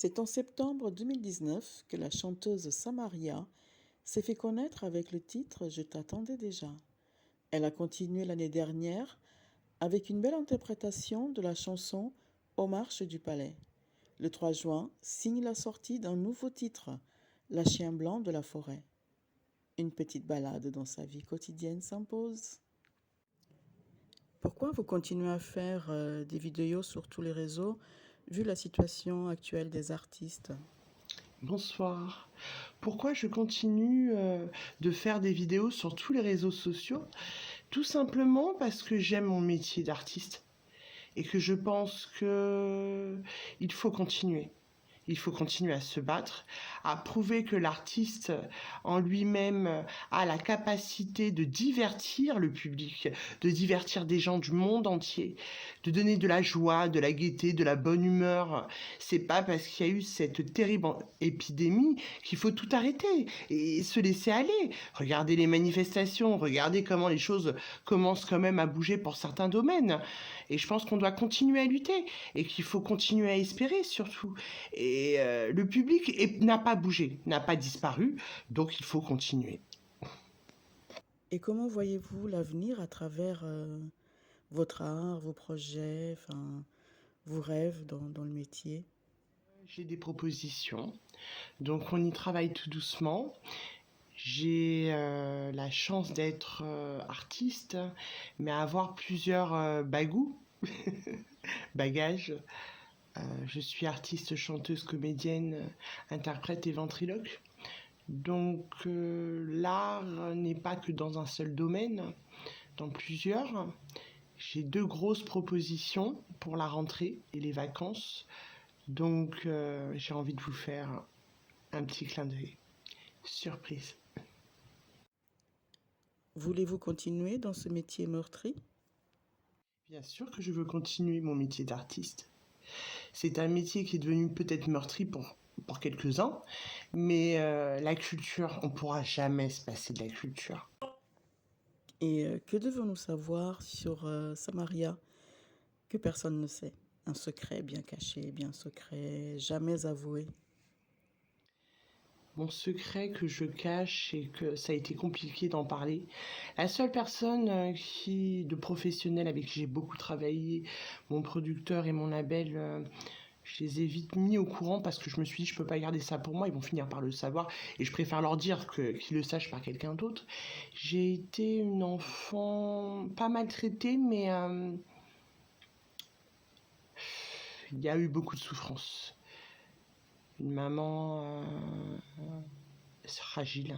C'est en septembre 2019 que la chanteuse Samaria s'est fait connaître avec le titre Je t'attendais déjà. Elle a continué l'année dernière avec une belle interprétation de la chanson Aux marches du palais. Le 3 juin signe la sortie d'un nouveau titre, La chien blanc de la forêt. Une petite balade dans sa vie quotidienne s'impose. Pourquoi vous continuez à faire des vidéos sur tous les réseaux vu la situation actuelle des artistes? Bonsoir. Pourquoi je continue de faire des vidéos sur tous les réseaux sociaux? Tout simplement parce que j'aime mon métier d'artiste et que je pense que il faut continuer. Il faut continuer à se battre, à prouver que l'artiste en lui-même a la capacité de divertir le public, de divertir des gens du monde entier, de donner de la joie, de la gaieté, de la bonne humeur. C'est pas parce qu'il y a eu cette terrible épidémie qu'il faut tout arrêter et se laisser aller. Regardez les manifestations, regardez comment les choses commencent quand même à bouger pour certains domaines. Et je pense qu'on doit continuer à lutter et qu'il faut continuer à espérer surtout. Et le public n'a pas bougé, n'a pas disparu, donc il faut continuer. Et comment voyez-vous l'avenir à travers votre art, vos projets, vos rêves dans le métier? J'ai des propositions, donc on y travaille tout doucement. J'ai la chance d'être artiste, mais avoir plusieurs bagous, bagages. Je suis artiste, chanteuse, comédienne, interprète et ventriloque. Donc l'art n'est pas que dans un seul domaine, dans plusieurs. J'ai deux grosses propositions pour la rentrée et les vacances. Donc j'ai envie de vous faire un petit clin d'œil. Surprise. Voulez-vous continuer dans ce métier meurtri? Bien sûr que je veux continuer mon métier d'artiste. C'est un métier qui est devenu peut-être meurtri pour quelques-uns, mais la culture, on ne pourra jamais se passer de la culture. Et que devons-nous savoir sur Samaria que personne ne sait? Un secret bien caché, bien secret, jamais avoué. Mon secret que je cache et que ça a été compliqué d'en parler. La seule personne de professionnel avec qui j'ai beaucoup travaillé, mon producteur et mon label, je les ai vite mis au courant parce que je me suis dit je peux pas garder ça pour moi, ils vont finir par le savoir et je préfère leur dire qu'ils le sachent par quelqu'un d'autre. J'ai été une enfant pas maltraitée, mais il y a eu beaucoup de souffrance. Une maman fragile,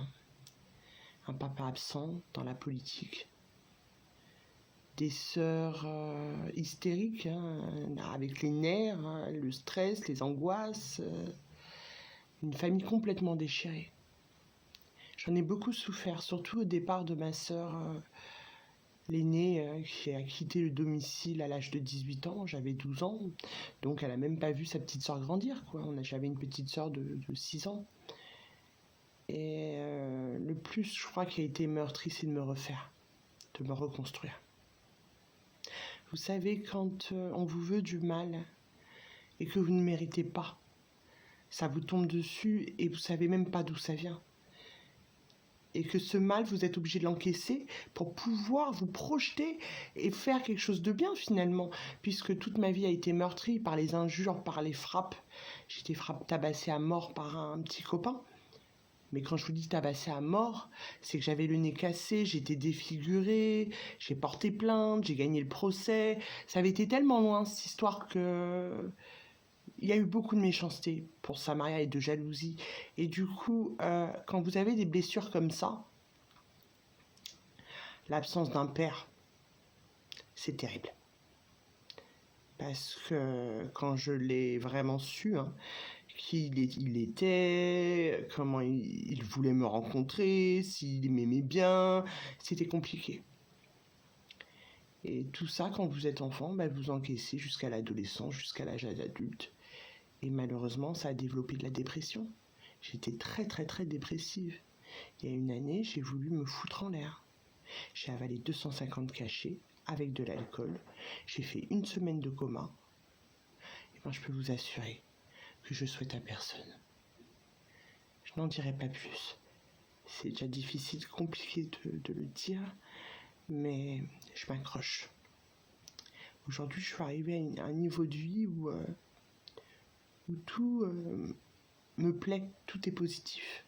un papa absent dans la politique, des sœurs hystériques, avec les nerfs, le stress, les angoisses, une famille complètement déchirée. J'en ai beaucoup souffert, surtout au départ de ma sœur, l'aînée, qui a quitté le domicile à l'âge de 18 ans, j'avais 12 ans, donc elle a même pas vu sa petite sœur grandir, quoi. J'avais une petite sœur de 6 ans. Et le plus, je crois, qui a été meurtri, c'est de me refaire, de me reconstruire. Vous savez, quand on vous veut du mal et que vous ne méritez pas, ça vous tombe dessus et vous savez même pas d'où ça vient. Et que ce mal, vous êtes obligé de l'encaisser pour pouvoir vous projeter et faire quelque chose de bien finalement. Puisque toute ma vie a été meurtrie par les injures, par les frappes. J'ai été tabassée à mort par un petit copain. Mais quand je vous dis tabassée à mort, c'est que j'avais le nez cassé, j'étais défigurée, j'ai porté plainte, j'ai gagné le procès. Ça avait été tellement loin cette histoire que il y a eu beaucoup de méchanceté pour Samaria et de jalousie. Et du coup, quand vous avez des blessures comme ça, l'absence d'un père, c'est terrible. Parce que quand je l'ai vraiment su, qui il était, comment il voulait me rencontrer, s'il m'aimait bien, c'était compliqué. Et tout ça, quand vous êtes enfant, vous encaissez jusqu'à l'adolescence, jusqu'à l'âge adulte. Et malheureusement, ça a développé de la dépression. J'étais très très très dépressive. Il y a une année, j'ai voulu me foutre en l'air. J'ai avalé 250 cachets avec de l'alcool. J'ai fait une semaine de coma. Et je peux vous assurer que je souhaite à personne. Je n'en dirai pas plus. C'est déjà difficile, compliqué de le dire, mais je m'accroche. Aujourd'hui, je suis arrivée à un niveau de vie où tout me plaît, tout est positif.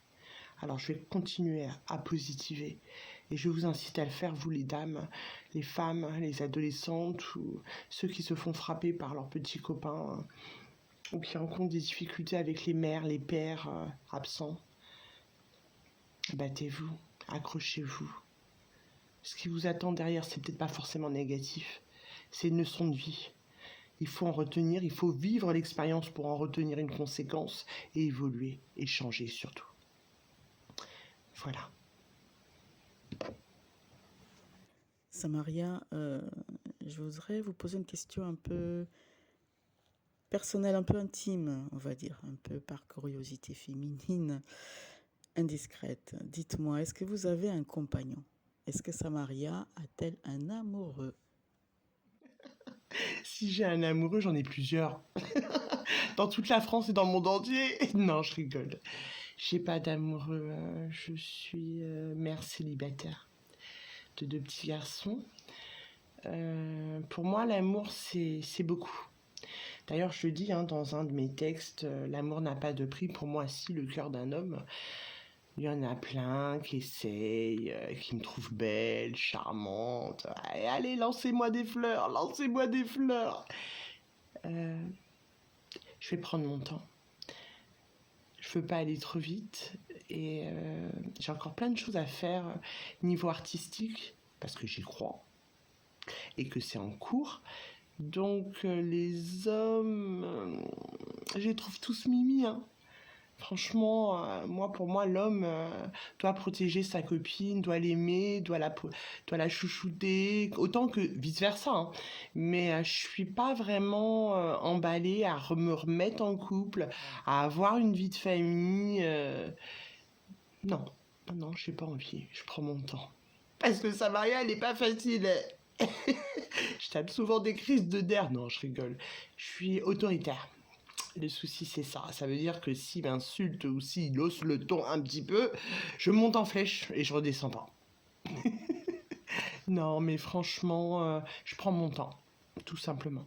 Alors je vais continuer à positiver et je vous incite à le faire, vous les dames, les femmes, les adolescentes ou ceux qui se font frapper par leurs petits copains ou qui rencontrent des difficultés avec les mères, les pères absents. Battez-vous, accrochez-vous. Ce qui vous attend derrière, c'est peut-être pas forcément négatif, c'est une leçon de vie. Il faut en retenir, il faut vivre l'expérience pour en retenir une conséquence et évoluer et changer surtout. Voilà. Samaria, je voudrais vous poser une question un peu personnelle, un peu intime, on va dire, un peu par curiosité féminine, indiscrète. Dites-moi, est-ce que vous avez un compagnon? Est-ce que Samaria a-t-elle un amoureux? Si j'ai un amoureux, j'en ai plusieurs. Dans toute la France et dans le monde entier. Non, je rigole. J'ai pas d'amoureux. Je suis mère célibataire de 2 petits garçons. Pour moi, l'amour, c'est beaucoup. D'ailleurs, je le dis dans un de mes textes, l'amour n'a pas de prix. Pour moi, si, le cœur d'un homme. Il y en a plein qui essayent, qui me trouvent belle, charmante. Allez, lancez-moi des fleurs, lancez-moi des fleurs. Je vais prendre mon temps. Je veux pas aller trop vite et j'ai encore plein de choses à faire niveau artistique parce que j'y crois et que c'est en cours. Donc les hommes, je les trouve tous mimi, hein. Franchement, pour moi, l'homme doit protéger sa copine, doit l'aimer, doit la chouchouter, autant que vice-versa, hein. Mais je suis pas vraiment emballée à me remettre en couple, à avoir une vie de famille. Non, non, j'ai pas envie. Je prends mon temps. Parce que Samaria, elle est pas facile. Je tape souvent des crises de nerfs. Non, je rigole. Je suis autoritaire. Le souci, c'est ça. Ça veut dire que s'il m'insulte ou s'il hausse le ton un petit peu, je monte en flèche et je redescends pas. Non, mais franchement, je prends mon temps, tout simplement.